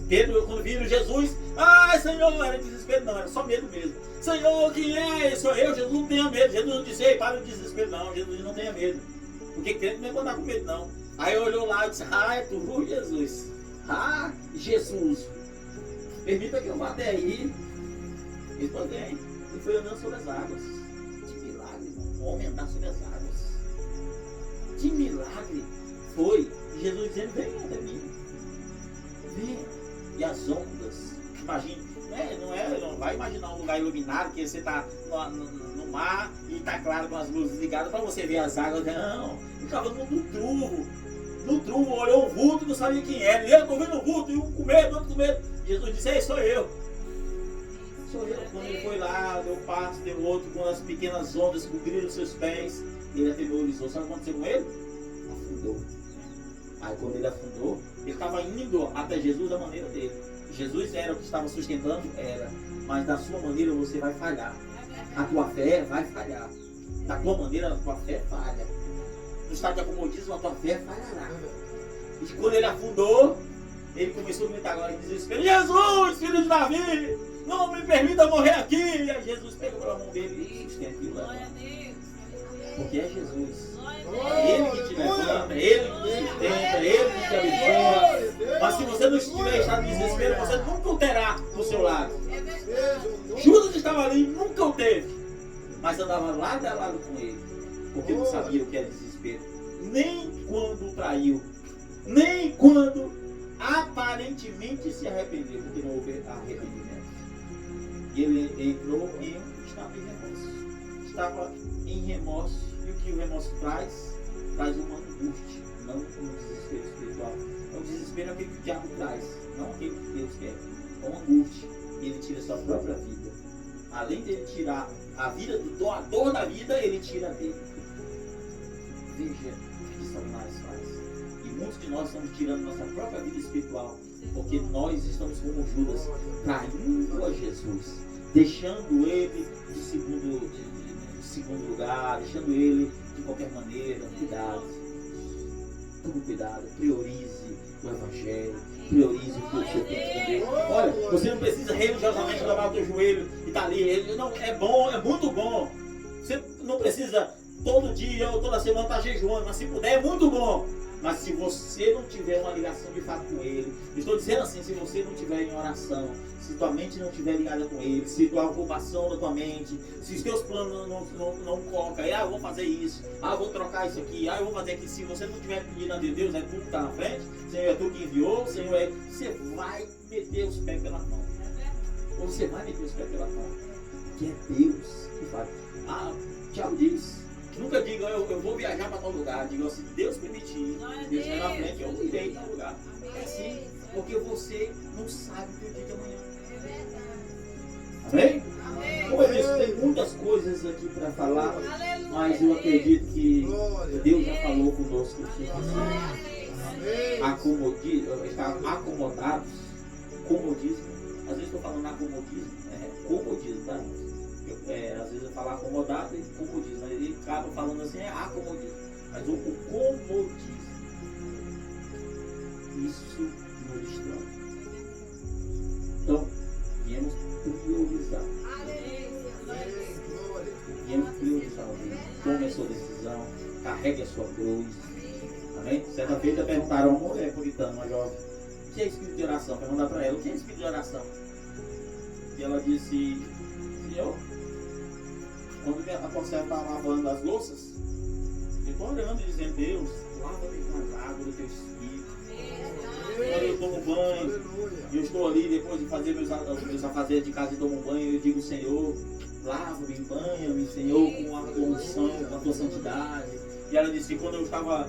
Pedro, quando viram Jesus, ai Senhor, era desespero, não, era só medo mesmo. Senhor, quem é? Sou eu, Jesus não tenha medo. Jesus não disse, ei, para de desespero, não, Jesus não tenha medo. Porque crente não é andar com medo, não. Aí olhou lá e disse, ah, é tu, Jesus. Ah, Jesus, permita que eu vá até aí. Ele falou, bem, ele foi andando sobre as águas. Que milagre, um homem andar sobre as águas. Que milagre foi Jesus dizendo, venha até mim. Venha. E as ondas, imagine, não vai imaginar um lugar iluminado que você está no mar e está claro com as luzes ligadas para você ver as águas. Não, ele estava no truvo, olhou o vulto e não sabia quem era. E eu estou vendo o vulto, e um com medo, outro com medo. Jesus disse, ei, sou eu. Sou eu. Quando ele foi lá, deu um passo, deu outro, com as pequenas ondas cobriram seus pés, ele atemorizou. Sabe o que aconteceu com ele? Afundou. Aí quando ele afundou, ele estava indo até Jesus da maneira dele. Jesus era o que estava sustentando? Era. Mas da sua maneira você vai falhar. A tua fé vai falhar. Da tua maneira a tua fé falha. No estado de acomodismo a tua fé falhará. E quando ele afundou, ele começou a gritar agora em desespero, Jesus, filho de Davi, não me permita morrer aqui. E aí Jesus pegou pela mão dele e sustenta e leva. Porque é Jesus. É Ele que te levanta, é Ele que te sustenta, é Ele que te abençoa. Mas se você não estiver em estado de desespero, você nunca o terá do seu lado. Judas estava ali, nunca o teve. Mas andava lado a lado com ele. Porque não sabia o que era desespero. Nem quando o traiu. Nem quando aparentemente se arrependeu. Porque não houve arrependimento. E ele entrou em estado de remorso. Estava em remorso. E o que o remorso traz? Traz uma anguste, não um desespero espiritual. O desespero é aquele que o diabo traz, não aquele que Deus quer. É uma angústia. Ele tira a sua própria vida. Além de ele tirar a vida do doador da vida, ele tira dele. Veja o que Satanás faz. E muitos de nós estamos tirando nossa própria vida espiritual, porque nós estamos como Judas, traindo a Jesus, deixando ele de segundo lugar, deixando ele de qualquer maneira. Cuidado, tome cuidado, priorize o Evangelho, priorize o que você tem que entender. Olha, você não precisa religiosamente lavar o teu joelho e estar ali. Não, é bom, é muito bom. Você não precisa todo dia ou toda semana estar jejuando, mas se puder é muito bom. Mas se você não tiver uma ligação de fato com Ele, estou dizendo assim, se você não tiver em oração, se tua mente não estiver ligada com Ele, se tua ocupação da tua mente, se os teus planos não colocam, eu vou fazer isso, eu vou trocar isso aqui, eu vou fazer aqui, se você não tiver pedido a Deus, é tu que está na frente, Senhor, é tu que enviou, Senhor, você vai meter os pés pela mão. Ou você vai meter os pés pela mão. Que é Deus que faz. Tiago diz. Nunca diga, eu vou viajar para tal lugar. Diga, se Deus permitir, Deus vai na frente, eu irei para tal lugar. É assim, porque você não sabe o que é o dia de amanhã. Amém? Como eu disse, tem muitas coisas aqui para falar, mas eu acredito que Deus já falou conosco o suficiente. Estar acomodados, comodismo. Às vezes estou falando acomodismo, comodismo, tá? Às vezes eu falo acomodado e comodismo, mas ele acaba falando assim, acomodismo. Mas o comodismo, isso nos destrói. Então, viemos priorizar. Viemos priorizar o dia. Tome a sua decisão, carregue a sua cruz. Amém? Certa feita perguntaram a uma mulher puritana, uma jovem, o que é espírito de oração? Perguntaram para ela, o que é espírito de oração? E ela disse, Senhor, quando a conserva está lavando as louças, eu estou orando e dizendo, Deus, lava-me com as águas do teu espírito. Quando eu tomo banho, e eu estou ali depois de fazer meus afazeres de casa e tomo banho, eu digo, Senhor, lava-me, banha-me, Senhor, com a tua unção, com a tua santidade. E ela disse, quando eu estava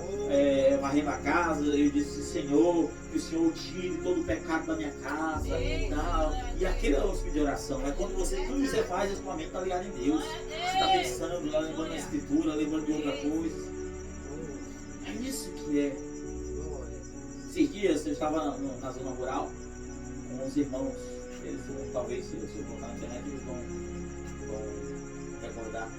varrendo a casa, eu disse, Senhor, que o Senhor tire todo o pecado da minha casa e tal. E aquele é o espírito de oração. É quando tudo que você faz, a sua mente está ligada em Deus. Você está pensando, lembrando da Escritura, lembrando de outra coisa. É isso que é. Esses dias eu estava na zona rural com uns irmãos. Eles talvez, se você colocar na internet, eles vão recordar.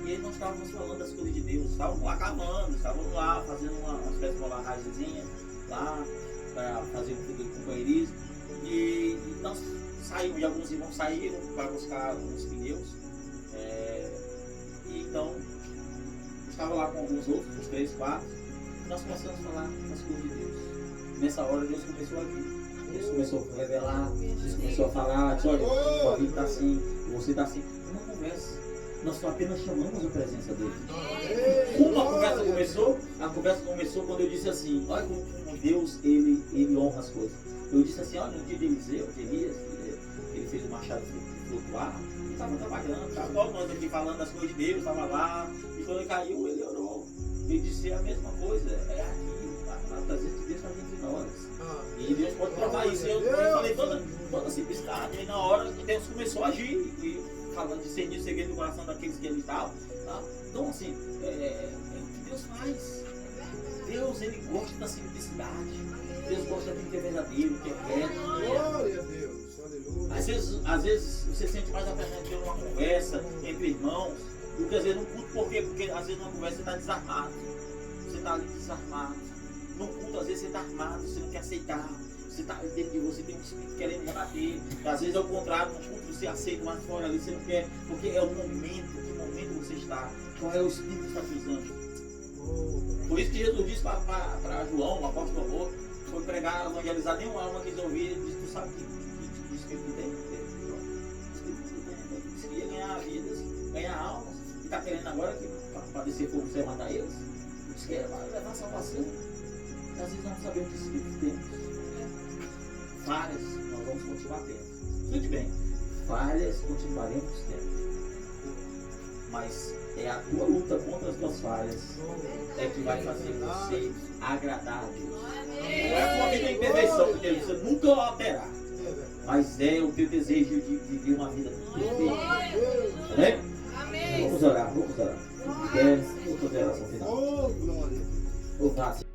E aí nós estávamos falando das coisas de Deus, estávamos lá cavando, estávamos lá fazendo uma espécie de uma barragemzinha lá para fazer um pouco de companheirismo. E nós saímos, e alguns irmãos saíram para buscar alguns pneus. E então, eu estava lá com alguns outros, uns 3, 4, e nós começamos a falar das coisas de Deus. Nessa hora Deus começou a agir. Deus começou a revelar, Deus começou a falar, disse, olha, sua vida está assim, você está assim. Uma conversa. Nós só apenas chamamos a presença dele. Como a conversa começou? A conversa começou quando eu disse assim, olha como Deus, ele honra as coisas. Eu disse assim, olha, no dia de Eliseu, de Elias, ele fez o machado flutuar, ele estava trabalhando, estava igual nós aqui falando das coisas de Deus, estava lá, e quando ele caiu, ele orou. Ele disse a mesma coisa, é aqui, a presença de Deus está entre nós. E Deus pode provar isso. Eu falei toda simplicidade, e na hora Deus começou a agir. E falando de discernir o segredo do coração daqueles que ele estavam. Tá? Então, assim, é o que Deus faz. Deus, ele gosta da simplicidade. Deus gosta daquilo que é verdadeiro, que é reto. Glória a Deus, aleluia. Às vezes você sente mais a presença de uma conversa entre irmãos do que às vezes no culto. Por quê? Porque às vezes numa conversa você está desarmado. Você está ali desarmado. No culto, às vezes você está armado, você não quer aceitar. Você está dentro de você, tem um espírito querendo rebater. Às vezes é o contrário, no culto você aceita, mas fora ali você não quer, porque é o momento, que momento você está, qual é o espírito que está te usando. Por isso que Jesus disse para João, o apóstolo amor, foi pregar, evangelizar nenhuma alma que eles ouviram, ele disse, tu sabe que espírito tem? Ele disse que ia ganhar vidas, ganhar almas, e está querendo agora que para descer fogo você vai matar eles? Ele disse que é para levar a salvação. E às vezes não sabemos que espírito temos. Falhas, nós vamos continuar tendo. Escute bem, falhas continuaremos tendo. mas é a tua luta contra as tuas falhas é que vai fazer você agradar a Deus. Não é uma vida em perfeição, porque você nunca alterar, mas é o teu desejo de viver uma vida perfeita. Amém? Vamos orar, vamos orar. Se puder, vamos fazer a oração final. Louvado.